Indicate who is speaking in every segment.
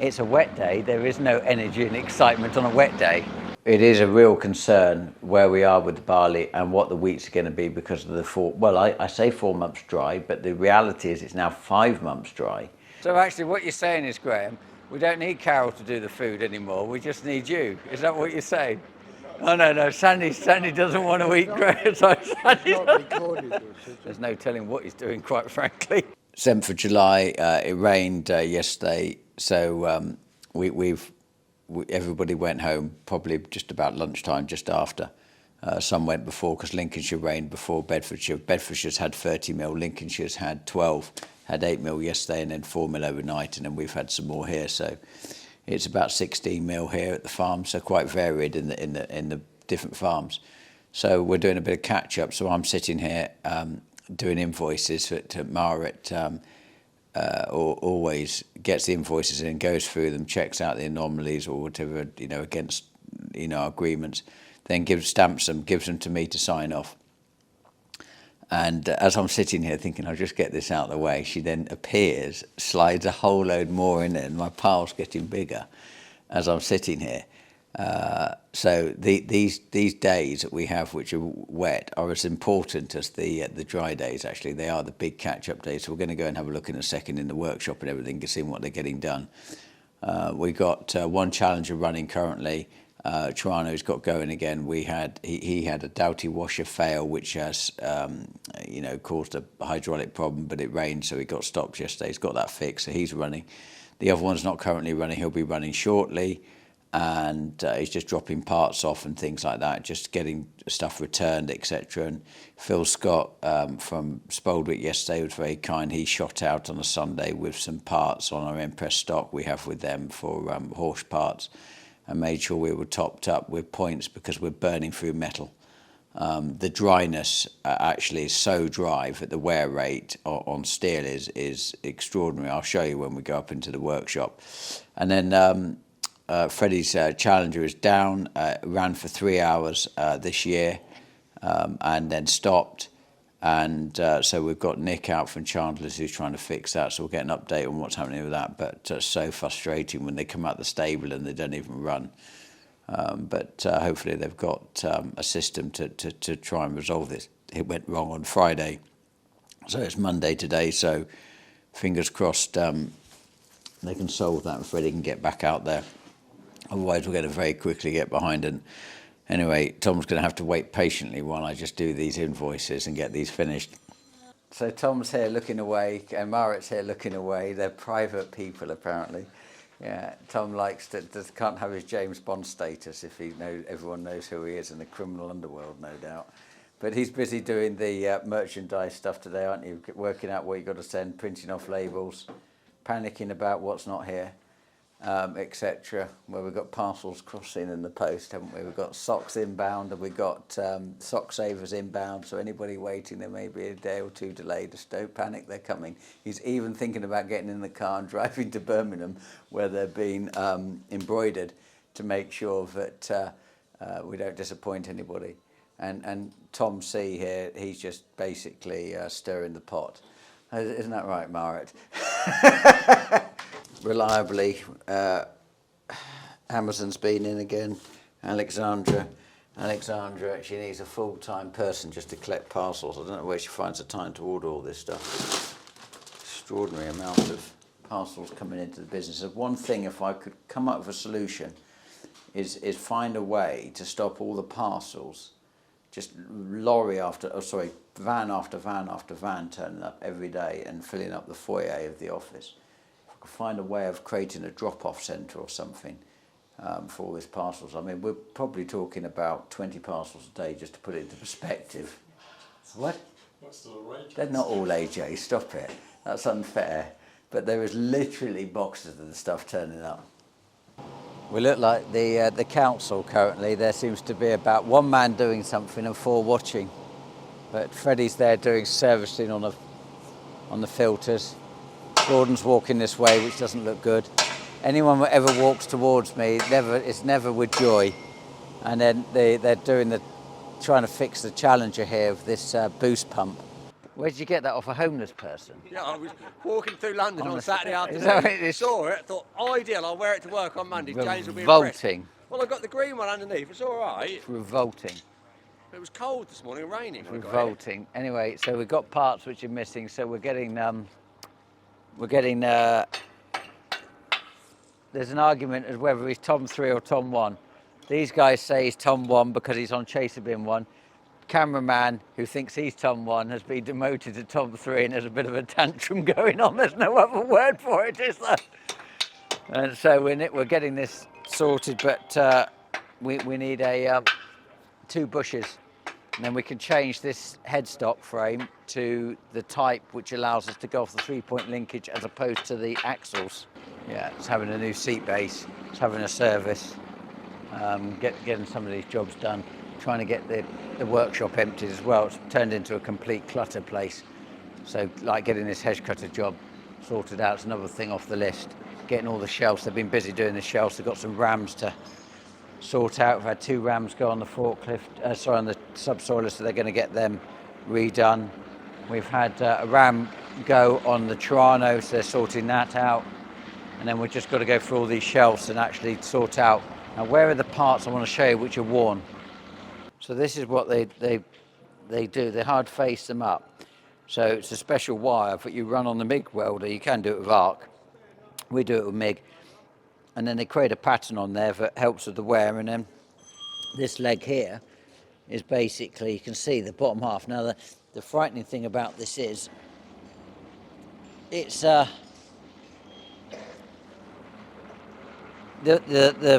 Speaker 1: It's a wet day. There is no energy and excitement on a wet day. It is a real concern where we are with the barley and what the wheat's are going to be because of the I say 4 months dry, but the reality is it's now 5 months dry. So actually what you're saying is, Graham, we don't need Carol to do the food anymore. We just need you. Is that what you're saying? Oh, no. Sandy doesn't want to eat Graham. Sorry, Sandy. There's no telling what he's doing, quite frankly. 7th of July, it rained yesterday, so everybody went home probably just about lunchtime, just after. Some went before because Lincolnshire rained before Bedfordshire. Bedfordshire's had 30 mil, Lincolnshire's had 12, had 8 mil yesterday and then 4 mil overnight, and then we've had some more here. So it's about 16 mil here at the farm, so quite varied in the different farms. So we're doing a bit of catch up. So I'm sitting here doing invoices to Marit. Always gets the invoices in, goes through them, checks out the anomalies or whatever, against, agreements, then stamps them, gives them to me to sign off. And as I'm sitting here thinking, I'll just get this out of the way, she then appears, slides a whole load more in it, and my pile's getting bigger as I'm sitting here. So these days that we have, which are wet, are as important as the dry days. Actually, they are the big catch-up days. So we're going to go and have a look in a second in the workshop and everything to see what they're getting done. We got one challenger running currently. Toronto's got going again. He had a Doughty washer fail, which has caused a hydraulic problem, but it rained, so he got stopped yesterday. He's got that fixed, so he's running. The other one's not currently running. He'll be running shortly. And he's just dropping parts off and things like that, just getting stuff returned, etc. And Phil Scott from Spaldwick yesterday was very kind. He shot out on a Sunday with some parts on our Empress stock we have with them for horse parts, and made sure we were topped up with points because we're burning through metal. The dryness actually is so dry that the wear rate on steel is extraordinary. I'll show you when we go up into the workshop. And then Freddie's Challenger is down, ran for 3 hours this year, and then stopped. And so we've got Nick out from Chandler's who's trying to fix that, so we'll get an update on what's happening with that. But so frustrating when they come out the stable and they don't even run. But hopefully they've got a system to try and resolve this. It went wrong on Friday, so it's Monday today, so fingers crossed they can solve that and Freddie can get back out there. Otherwise, we're going to very quickly get behind. And anyway, Tom's going to have to wait patiently while I just do these invoices and get these finished. So Tom's here looking away, and Marit's here looking away. They're private people, apparently. Yeah, Tom can't have his James Bond status if everyone knows who he is in the criminal underworld, no doubt. But he's busy doing the merchandise stuff today, aren't you? Working out what you've got to send, printing off labels, panicking about what's not here. Etc. Where we've got parcels crossing in the post, haven't we? We've got socks inbound and we've got sock savers inbound, so anybody waiting, there may be a day or two delayed. Just don't panic, they're coming. He's even thinking about getting in the car and driving to Birmingham where they're being embroidered to make sure that we don't disappoint anybody. And Tom C here, he's just basically stirring the pot. Isn't that right, Marit? Reliably, Amazon's been in again. Alexandra, she needs a full-time person just to collect parcels. I don't know where she finds the time to order all this stuff. Extraordinary amount of parcels coming into the business. And one thing, if I could come up with a solution, is find a way to stop all the parcels, just van after van after van turning up every day and filling up the foyer of the office. Find a way of creating a drop-off centre or something for all these parcels. I mean, we're probably talking about 20 parcels a day, just to put it into perspective. What? They're not all AJ, stop it. That's unfair. But there is literally boxes of the stuff turning up. We look like the council currently. There seems to be about one man doing something and 4 watching. But Freddie's there doing servicing on the filters. Gordon's walking this way, which doesn't look good. Anyone who ever walks towards me, it's never with joy. And then they're trying to fix the Challenger here of this boost pump. Where did you get that off? A homeless person?
Speaker 2: Yeah, I was walking through London on Saturday
Speaker 1: Is that what
Speaker 2: afternoon.
Speaker 1: it is?
Speaker 2: Saw it, thought ideal. I'll wear it to work on Monday. James will be impressed.
Speaker 1: Revolting.
Speaker 2: Well, I got the green one underneath. It's all right.
Speaker 1: It's revolting.
Speaker 2: It was cold this morning, and raining.
Speaker 1: Revolting. Anyway, so we've got parts which are missing. So we're getting. There's an argument as whether he's Tom 3 or Tom 1. These guys say he's Tom 1 because he's on Chaser Bin 1. Cameraman who thinks he's Tom 1 has been demoted to Tom 3, and there's a bit of a tantrum going on. There's no other word for it, is there? And so we're getting this sorted, but we need a 2 bushes, and then we can change this headstock frame to the type which allows us to go off the 3-point linkage as opposed to the axles. Yeah, it's having a new seat base, it's having a service, getting some of these jobs done, trying to get the workshop emptied as well. It's turned into a complete clutter place. So like getting this hedge cutter job sorted out is another thing off the list. Getting all the shelves, they've been busy doing the shelves. They've got some rams to sort out. We've had 2 rams go on the forklift, on the subsoiler, so they're going to get them redone. We've had a ram go on the Toronto, so they're sorting that out. And then we've just got to go through all these shelves and actually sort out. Now, where are the parts I want to show you which are worn? So this is what they do. They hard face them up. So it's a special wire that you run on the MIG welder. You can do it with arc. We do it with MIG. And then they create a pattern on there that helps with the wear. And then this leg here is basically, you can see the bottom half. Now, the frightening thing about this is it's the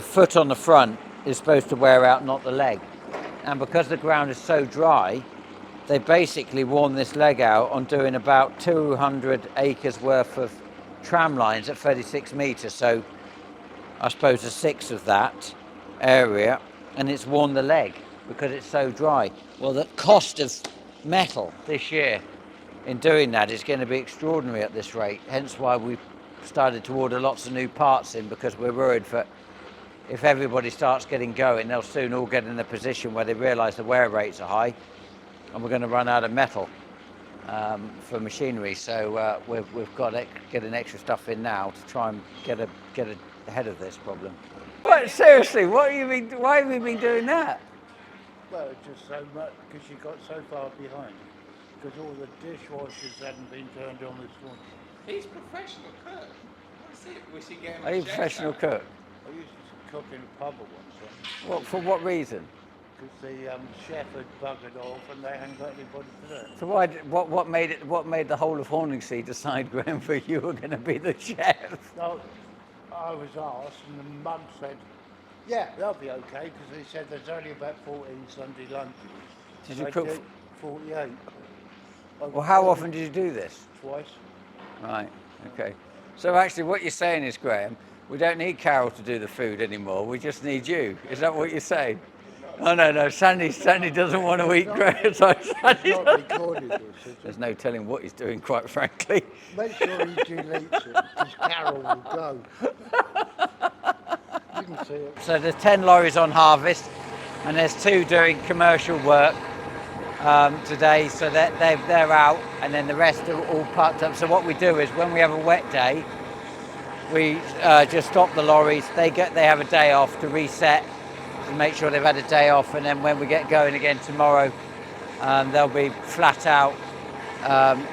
Speaker 1: foot on the front is supposed to wear out, not the leg. And because the ground is so dry, they basically worn this leg out on doing about 200 acres worth of tram lines at 36 metres. So I suppose a sixth of that area, and it's worn the leg because it's so dry. Well, the cost of metal this year in doing that is going to be extraordinary at this rate. Hence why we've started to order lots of new parts in, because we're worried that if everybody starts getting going, they'll soon all get in a position where they realise the wear rates are high and we're going to run out of metal for machinery. So we've got to get an extra stuff in now to try and get ahead of this problem. But seriously, why have you been doing that?
Speaker 3: Well, it's just so much because you got so far behind, because all the dishwashers hadn't been turned on this morning.
Speaker 4: He's a professional cook. Was he getting
Speaker 1: Are you a professional cook?
Speaker 3: I used to cook in a pub at once.
Speaker 1: What, for what reason?
Speaker 3: Because the chef had buggered off and they hadn't got anybody for that.
Speaker 1: So what made the whole of Horningsea decide, Graham, that you were going to be the chef?
Speaker 3: No, I was asked and the mum said, yeah, they'll be okay, because they said there's only about 14 Sunday lunches.
Speaker 1: Did you
Speaker 3: I
Speaker 1: cook?
Speaker 3: did 48.
Speaker 1: Well, how often did you do this?
Speaker 3: Twice.
Speaker 1: Right, okay. So actually what you're saying is, Graham, we don't need Carol to do the food anymore, we just need you. Is that what you're saying? Oh, no, Sandy doesn't want to eat Graham. Sorry, Sandy.
Speaker 3: Not recorded this, is
Speaker 1: There's no telling what he's doing, quite frankly.
Speaker 3: Make sure he deletes it, because Carol will go. You can see it.
Speaker 1: So there's 10 lorries on harvest, and there's 2 doing commercial work today. So they're out, and then the rest are all parked up. So what we do is, when we have a wet day, we just stop the lorries. They have a day off to reset and make sure they've had a day off, and then when we get going again tomorrow, they'll be flat out,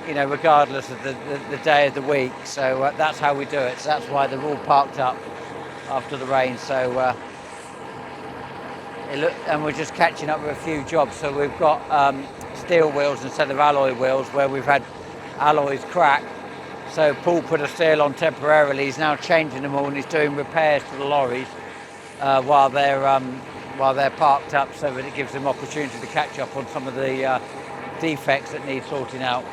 Speaker 1: regardless of the day of the week. So that's how we do it. So that's why they're all parked up after the rain. So and we're just catching up with a few jobs. So we've got steel wheels instead of alloy wheels, where we've had alloys crack. So Paul put a steel on temporarily. He's now changing them all, and he's doing repairs to the lorries while they're parked up, so that it gives them opportunity to catch up on some of the defects that need sorting out.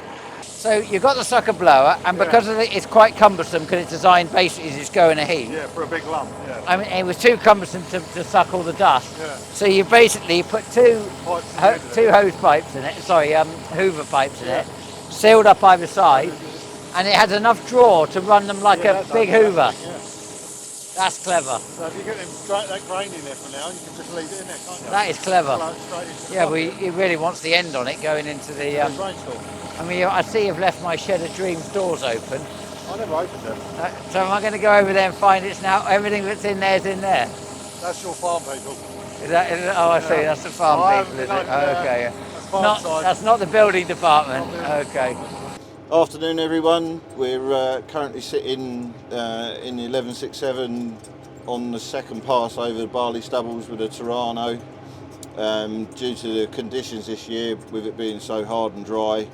Speaker 1: So you've got the sucker blower, and because of it, it's quite cumbersome, because it's designed basically to just go in a heap.
Speaker 5: Yeah, for a big lump, yeah.
Speaker 1: I mean, it was too cumbersome to suck all the dust.
Speaker 5: Yeah.
Speaker 1: So you basically put two hose pipes in it, Hoover pipes in it, sealed up either side, and it has enough draw to run them like a big Hoover.
Speaker 5: Yeah.
Speaker 1: That's clever.
Speaker 5: So if you get that grain in there for now, you can just leave it in there, can't you?
Speaker 1: That is clever.
Speaker 5: Flow straight into the
Speaker 1: Yeah,
Speaker 5: bucket.
Speaker 1: he really wants the end on it going into the...
Speaker 5: Rainstorm.
Speaker 1: I mean, I see you've left my Shed of Dreams doors open.
Speaker 5: I never opened them.
Speaker 1: So am I going to go over there and find it's now everything that's in there is in there?
Speaker 5: That's your farm people.
Speaker 1: Is that? Oh, I see. That's the farm people, is it? Oh, okay. Yeah. That's not the building department. Okay.
Speaker 6: Afternoon, everyone. We're currently sitting in the 1167 on the second pass over the Barley stubbles with a Toronto. Due to the conditions this year, with it being so hard and dry,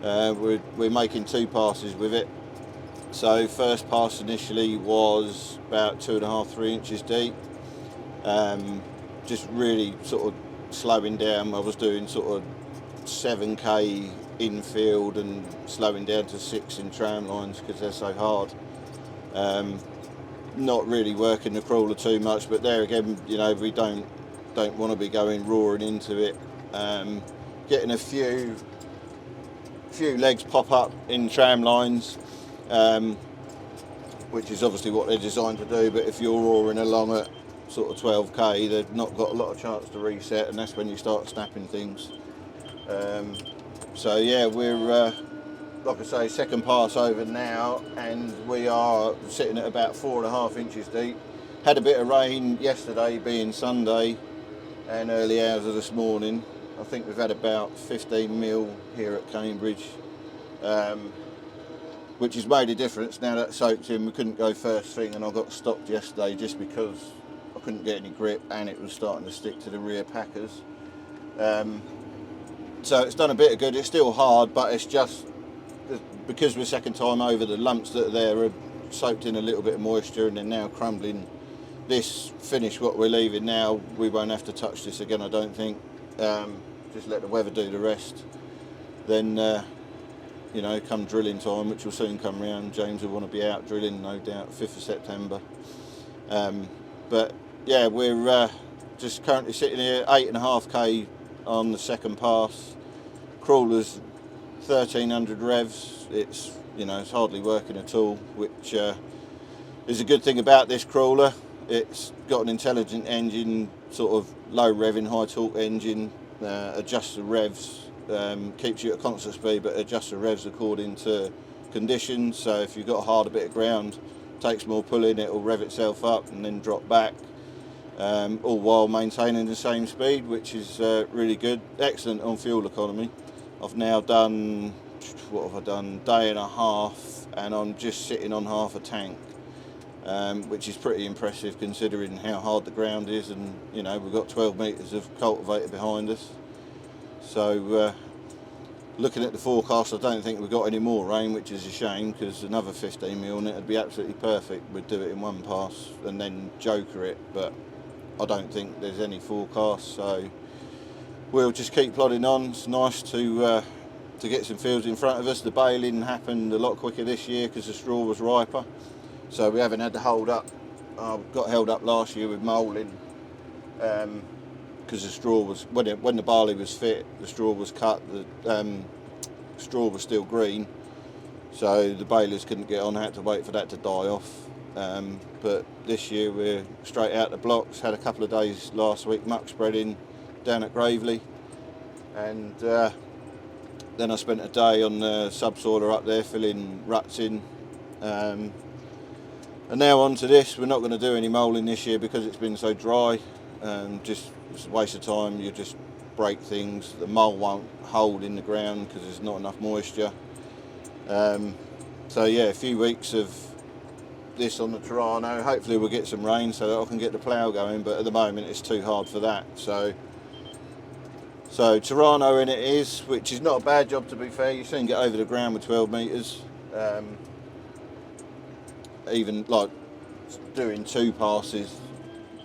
Speaker 6: we're making 2 passes with it. So first pass initially was about 2.5–3 inches deep. Just really sort of slowing down. I was doing sort of 7k infield and slowing down to 6 in tram lines because they're so hard. Not really working the crawler too much, but there again, you know, we don't want to be going roaring into it. Getting a few legs pop up in tram lines, which is obviously what they're designed to do, but if you're roaring along at sort of 12k, they've not got a lot of chance to reset, and that's when you start snapping things. So yeah, we're like I say, second pass over now, and we are sitting at about 4.5 inches deep. Had a bit of rain yesterday, being Sunday, and early hours of this morning. I think we've had about 15 mil here at Cambridge, which has made a difference. Now that soaked in, we couldn't go first thing, and I got stopped yesterday just because I couldn't get any grip and it was starting to stick to the rear packers. So it's done a bit of good. It's still hard, but it's just because we're second time over, the lumps that are there are soaked in a little bit of moisture and they're now crumbling. This finish, what we're leaving now, we won't have to touch this again, I don't think. Just let the weather do the rest. Then, you know, come drilling time, which will soon come round, James will want to be out drilling, no doubt, 5th of September. But yeah, we're just currently sitting here, 8.5k on the second pass. Crawler's 1300 revs. It's, you know, it's hardly working at all, which is a good thing about this crawler. It's got an intelligent engine, sort of low revving, high torque engine, adjusts the revs, keeps you at constant speed, but adjusts the revs according to conditions. So if you've got a harder bit of ground, takes more pulling, it will rev itself up and then drop back, all while maintaining the same speed, which is really good. Excellent on fuel economy. I've now done, what have I done, day and a half, and I'm just sitting on half a tank. Which is pretty impressive considering how hard the ground is, and you know, we've got 12 metres of cultivator behind us. So looking at the forecast, I don't think we've got any more rain, which is a shame, because another 15 mil and it would be absolutely perfect. We'd do it in one pass and then joker it, but I don't think there's any forecast, so we'll just keep plodding on. It's nice to get some fields in front of us. The baling happened a lot quicker this year because the straw was riper. So we haven't had to hold up. I got held up last year with moulting because the straw was, when the barley was fit, the straw was cut, the straw was still green, so the balers couldn't get on. I had to wait for that to die off. But this year we're straight out the blocks. Had a couple of days last week muck spreading down at Gravely, and then I spent a day on the subsoiler up there filling ruts in. And now on to this. We're not going to do any moulting this year because it's been so dry. Just it's a waste of time. You just break things. The mould won't hold in the ground because there's not enough moisture. So yeah, a few weeks of this on the Toronto. Hopefully we'll get some rain so that I can get the plough going, but at the moment it's too hard for that. So Toronto in it is, which is not a bad job to be fair. You soon get over the ground with 12 metres. Even like doing 2 passes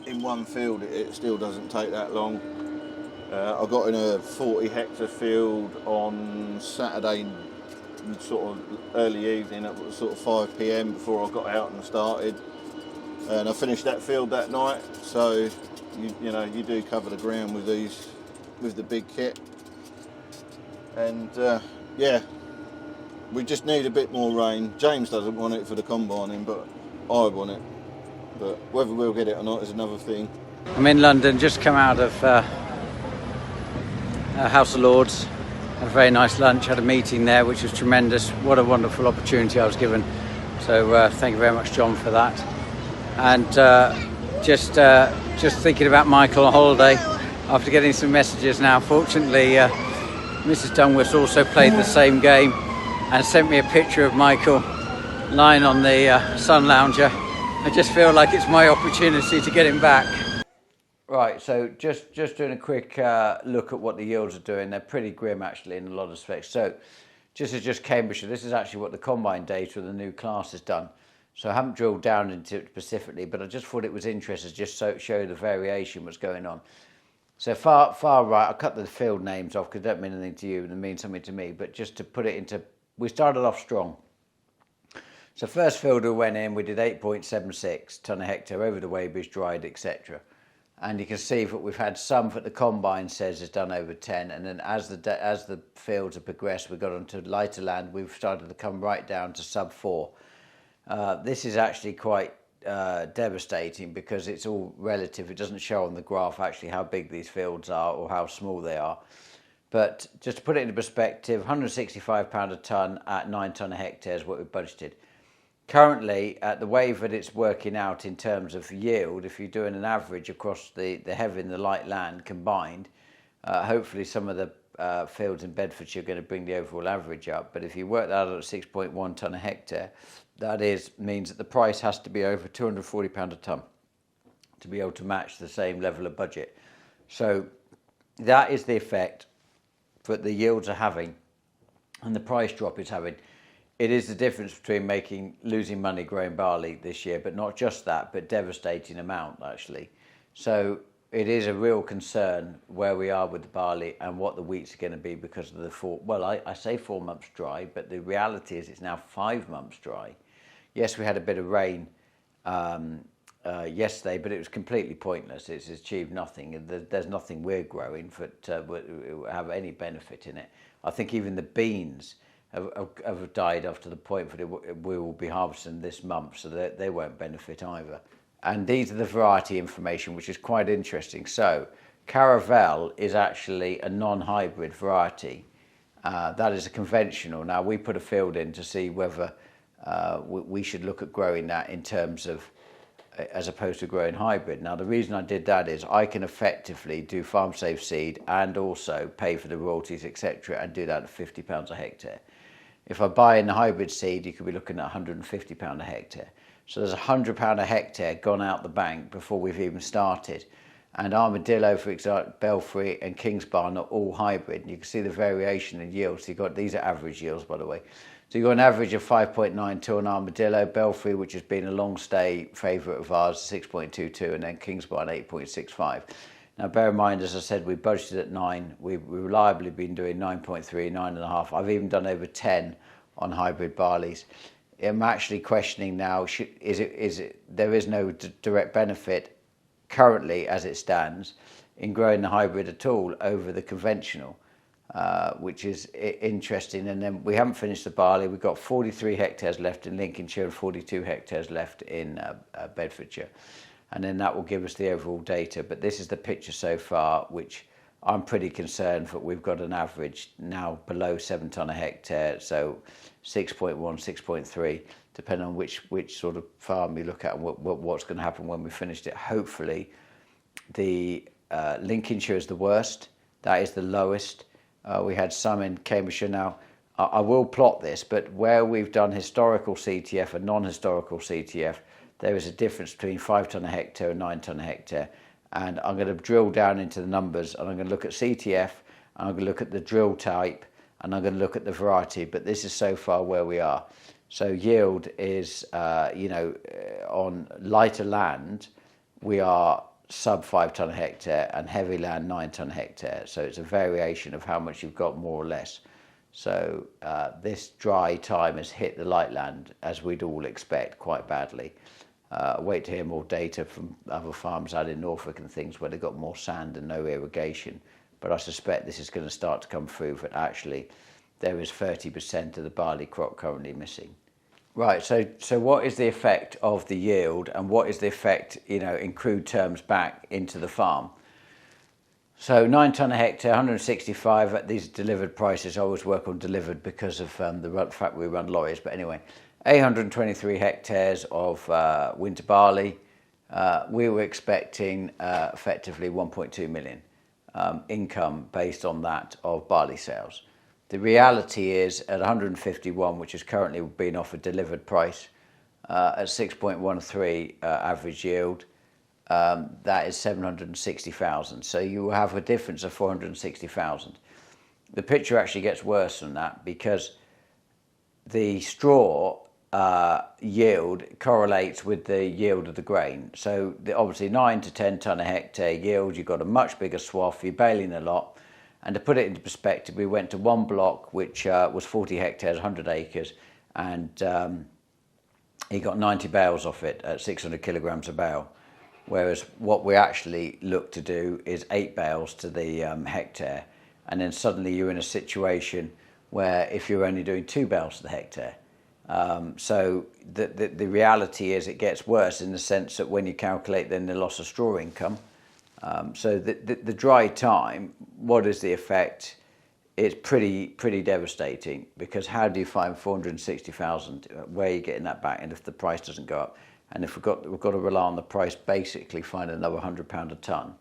Speaker 6: in one field, it still doesn't take that long. I got in a 40 hectare field on Saturday, sort of early evening at sort of 5 p.m. before I got out and started, and I finished that field that night. So you know, you do cover the ground with these, with the big kit, and yeah, we just need a bit more rain. James doesn't want it for the combining, but I want it. But whether we'll get it or not is another thing.
Speaker 1: I'm in London, just come out of House of Lords,
Speaker 7: Had a very nice lunch, had a meeting there, which was tremendous. What a wonderful opportunity I was given. So thank you very much, John, for that. And just thinking about Michael on holiday, after getting some messages now. Fortunately, Mrs. Dunworth also played the same game and sent me a picture of Michael lying on the sun lounger. I just feel like it's my opportunity to get him back.
Speaker 1: Right, so just doing a quick look at what the yields are doing. They're pretty grim, actually, in a lot of respects. So just Cambridgeshire. This is actually what the combine data of the new class has done. So I haven't drilled down into it specifically, but I just thought it was interesting just so show the variation what's going on. So far right, I'll cut the field names off because it don't mean anything to you, and it means something to me. But just to put it into, we started off strong. So first field we went in, we did 8.76 tonne a hectare over the weighbridge, dried, etc. And you can see that we've had some that the combine says has done over 10, and then as the fields have progressed, we've got onto lighter land. We've started to come right down to sub 4. This is actually quite devastating because it's all relative. It doesn't show on the graph actually how big these fields are or how small they are. But just to put it into perspective, £165 a tonne at 9 tonne a hectare is what we've budgeted. Currently, at the way that it's working out in terms of yield, if you're doing an average across the heavy and the light land combined, hopefully some of the fields in Bedfordshire are going to bring the overall average up. But if you work that out at 6.1 tonne a hectare, that means that the price has to be over £240 a tonne to be able to match the same level of budget. So that is the effect that the yields are having and the price drop is having. It is the difference between losing money growing barley this year, but not just that, but devastating amount actually. So it is a real concern where we are with the barley and what the wheats are going to be because of the I say 4 months dry, but the reality is it's now 5 months dry. Yes, we had a bit of rain yesterday, but it was completely pointless. It's achieved nothing. There's nothing we're growing that will have any benefit in it. I think even the beans have died up to the point that we will be harvesting this month, so they won't benefit either. And these are the variety information, which is quite interesting. So Caravelle is actually a non-hybrid variety. That is a conventional. Now we put a field in to see whether we should look at growing that in terms of as opposed to growing hybrid. Now the reason I did that is I can effectively do farm safe seed and also pay for the royalties, etc., and do that at £50 a hectare. If I buy in the hybrid seed, you could be looking at £150 a hectare. So there's £100 a hectare gone out the bank before we've even started. And Armadillo, for example, Belfry and Kingsbarn are all hybrid. And you can see the variation in yields. So these are average yields, by the way. So you've got an average of 5.92 on Armadillo, Belfry, which has been a long stay favourite of ours, 6.22, and then Kingsbarn 8.65. Now, bear in mind, as I said, we budgeted at 9. We've reliably been doing 9.3, 9.5. I've even done over 10 on hybrid barleys. I'm actually questioning now, there is no direct benefit currently as it stands in growing the hybrid at all over the conventional, which is interesting. And then we haven't finished the barley. We've got 43 hectares left in Lincolnshire and 42 hectares left in Bedfordshire. And then that will give us the overall data. But this is the picture so far, which I'm pretty concerned that we've got an average now below 7 tonne a hectare, so 6.1, 6.3, depending on which sort of farm you look at and what's going to happen when we finished it. Hopefully, the Lincolnshire is the worst. That is the lowest. We had some in Cambridgeshire. Now, I will plot this, but where we've done historical CTF and non-historical CTF, there is a difference between 5 tonne a hectare and 9 tonne a hectare. And I'm going to drill down into the numbers, and I'm going to look at CTF, and I'm going to look at the drill type, and I'm going to look at the variety. But this is so far where we are. So yield is, on lighter land, we are sub 5 tonne a hectare, and heavy land 9 tonne a hectare. So it's a variation of how much you've got more or less. So this dry time has hit the light land, as we'd all expect, quite badly. Wait to hear more data from other farms out in Norfolk and things where they've got more sand and no irrigation. But I suspect this is going to start to come through that actually there is 30% of the barley crop currently missing. Right, so what is the effect of the yield and what is the effect, in crude terms back into the farm? So 9 tonne a hectare, 165 at these delivered prices. I always work on delivered because of the fact we run lorries. But anyway, 823 hectares of winter barley. We were expecting effectively 1.2 million income based on that of barley sales. The reality is at 151, which is currently being offered delivered price, at 6.13 average yield, that is 760,000. So you will have a difference of 460,000. The picture actually gets worse than that because the straw yield correlates with the yield of the grain. So obviously 9 to 10 tonne a hectare yield, you've got a much bigger swath, you're baling a lot. And to put it into perspective, we went to one block which was 40 hectares, 100 acres, and he got 90 bales off it at 600 kilograms a bale. Whereas what we actually look to do is 8 bales to the hectare. And then suddenly you're in a situation where if you're only doing 2 bales to the hectare. So the reality is it gets worse in the sense that when you calculate then the loss of straw income. So the dry time, what is the effect? It's pretty devastating because how do you find 460,000? Where are you getting that back? And if the price doesn't go up, and if we've got to rely on the price, basically find another £100 a tonne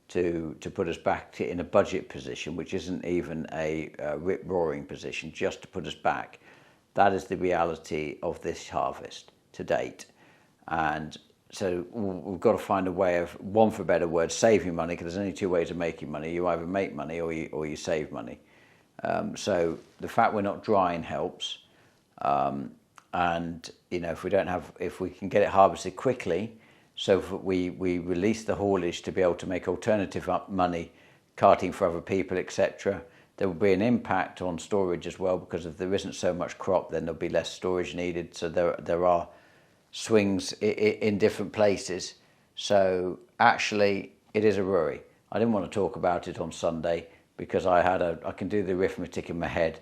Speaker 1: to put us back in a budget position, which isn't even a rip-roaring position, just to put us back. That is the reality of this harvest to date. And so we've got to find a way of, one for a better word, saving money, because there's only 2 ways of making money. You either make money or you save money. So the fact we're not drying helps. And if we can get it harvested quickly, so we release the haulage to be able to make alternative money, carting for other people, etc. There will be an impact on storage as well, because if there isn't so much crop, then there'll be less storage needed. So there are swings in different places. So actually, it is a worry. I didn't want to talk about it on Sunday because I can do the arithmetic in my head.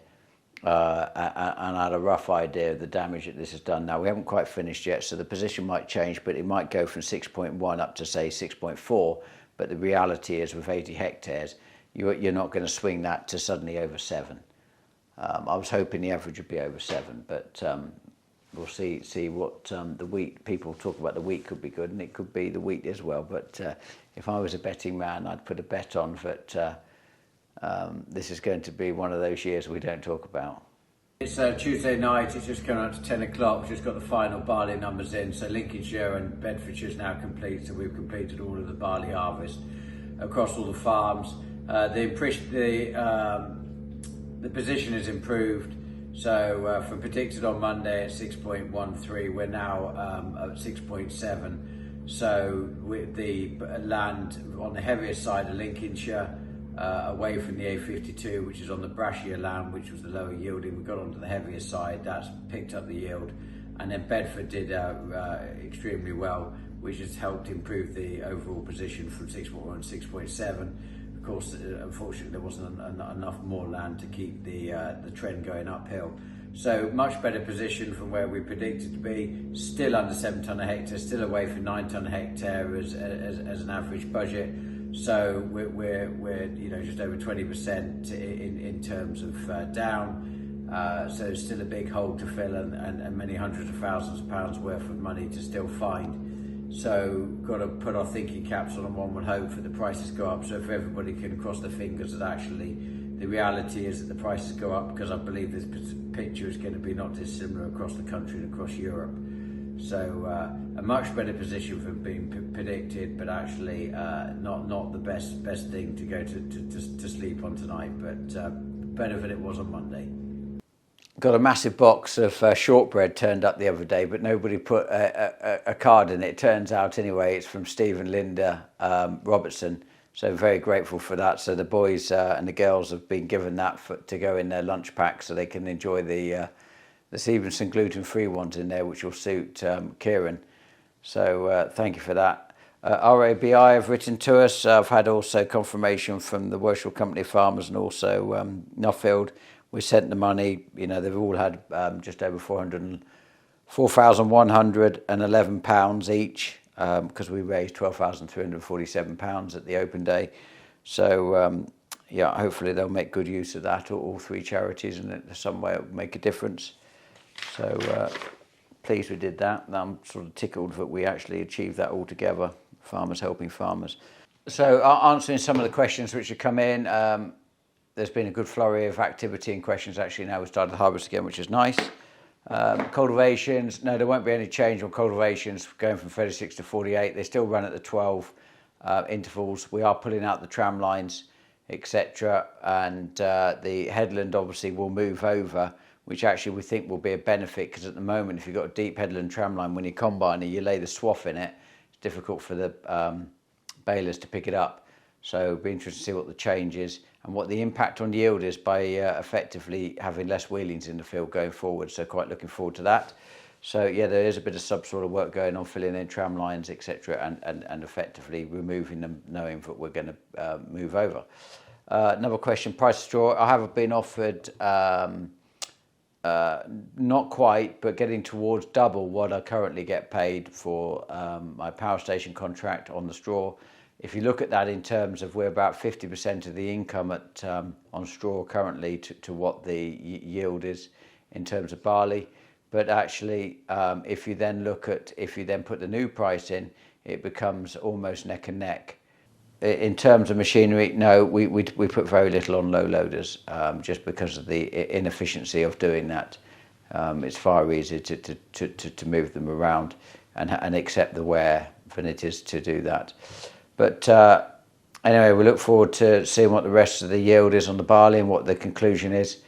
Speaker 1: And I had a rough idea of the damage that this has done. Now, we haven't quite finished yet, so the position might change, but it might go from 6.1 up to, say, 6.4. But the reality is, with 80 hectares, you're not going to swing that to suddenly over 7. I was hoping the average would be over 7, but we'll see what the wheat, people talk about the wheat could be good, and it could be the wheat as well. But if I was a betting man, I'd put a bet on that this is going to be one of those years we don't talk about. It's Tuesday night, it's just coming up to 10 o'clock, we've just got the final barley numbers in, so Lincolnshire and Bedfordshire is now complete, so we've completed all of the barley harvest across all the farms. The position has improved, so from predicted on Monday at 6.13, we're now at 6.7, so with the land on the heaviest side of Lincolnshire, away from the A52, which is on the brashier land, which was the lower yielding, we got onto the heavier side, that's picked up the yield. And then Bedford did extremely well, which has helped improve the overall position from 6.1 to 6.7. Of course, unfortunately, there wasn't enough more land to keep the trend going uphill. So much better position from where we predicted to be, still under 7 tonne a hectare, still away from 9 tonne a hectare as an average budget. So we're just over 20% in terms of down. So still a big hole to fill and many hundreds of thousands of pounds worth of money to still find. So got to put our thinking caps on, and one would hope that the prices go up. So if everybody can cross their fingers that actually the reality is that the prices go up, because I believe this picture is going to be not dissimilar across the country and across Europe. So a much better position for being predicted, but actually not the best thing to go to sleep on tonight, but better than it was on Monday. Got a massive box of shortbread turned up the other day, but nobody put a card in it. It turns out anyway it's from Steve and Linda Robertson, so very grateful for that. So the boys and the girls have been given that to go in their lunch pack so they can enjoy there's even some gluten-free ones in there which will suit Kieran. So thank you for that. RABI have written to us. I've had also confirmation from the Worshall Company farmers and also Nuffield. We sent the money. They've all had just over £4,111 each, because we raised £12,347 at the open day. So yeah, hopefully they'll make good use of that, all three charities, and in some way it'll make a difference. So pleased we did that. I'm sort of tickled that we actually achieved that all together, farmers helping farmers. So answering some of the questions which have come in, there's been a good flurry of activity and questions actually. Now we've started the harvest again, which is nice. Cultivations, no, there won't be any change on cultivations going from 36 to 48. They still run at the 12 intervals. We are pulling out the tram lines, etc. And the headland obviously will move over, which actually we think will be a benefit, because at the moment, if you've got a deep headland tram line, when you combine it, you lay the swath in it, it's difficult for the balers to pick it up. So it'll be interesting to see what the change is and what the impact on yield is by effectively having less wheelings in the field going forward. So quite looking forward to that. So yeah, there is a bit of subsoil work going on, filling in tram lines, etc., and effectively removing them, knowing that we're going to move over. Another question: price of straw. I have been offered not quite, but getting towards double what I currently get paid for my power station contract on the straw. If you look at that in terms of, we're about 50% of the income at on straw currently to what the yield is in terms of barley. But actually, if you then put the new price in, it becomes almost neck and neck. In terms of machinery, no, we put very little on low loaders, just because of the inefficiency of doing that. It's far easier to move them around and accept the wear than it is to do that. But anyway, we look forward to seeing what the rest of the yield is on the barley and what the conclusion is.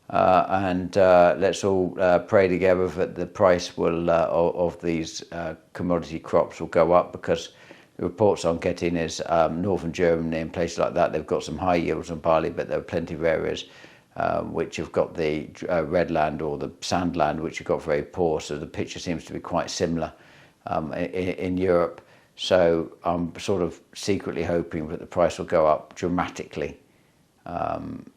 Speaker 1: And let's all pray together that the price will of these commodity crops will go up, because the reports I'm getting is northern Germany and places like that, they've got some high yields on barley, but there are plenty of areas which have got the red land or the sand land, which have got very poor. So the picture seems to be quite similar in Europe. So I'm sort of secretly hoping that the price will go up dramatically. And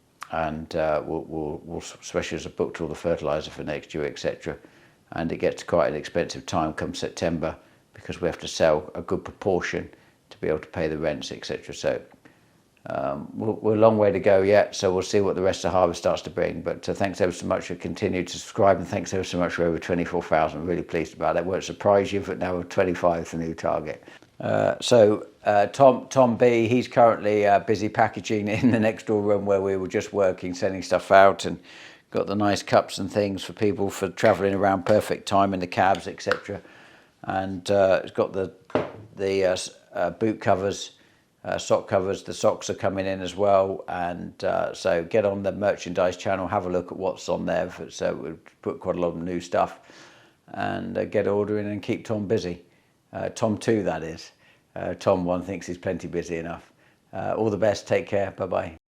Speaker 1: we'll especially as I booked all the fertiliser for next year, etc. And it gets quite an expensive time come September, because we have to sell a good proportion to be able to pay the rents, etc. So we're a long way to go yet, so we'll see what the rest of the harvest starts to bring. But thanks ever so much for continuing to subscribe, and thanks ever so much for over 24,000. I'm really pleased about that. Won't surprise you, but now we're 25 is the new target. Tom B, he's currently busy packaging in the next door room where we were just working, sending stuff out, and got the nice cups and things for people for travelling around, perfect time in the cabs, etc. And it's got the boot covers, sock covers. The socks are coming in as well, and so get on the merchandise channel, have a look at what's on there. So we've put quite a lot of new stuff, and get ordering and keep Tom busy. Tom 2, that is. Tom 1 thinks he's plenty busy enough. All the best. Take care. Bye bye.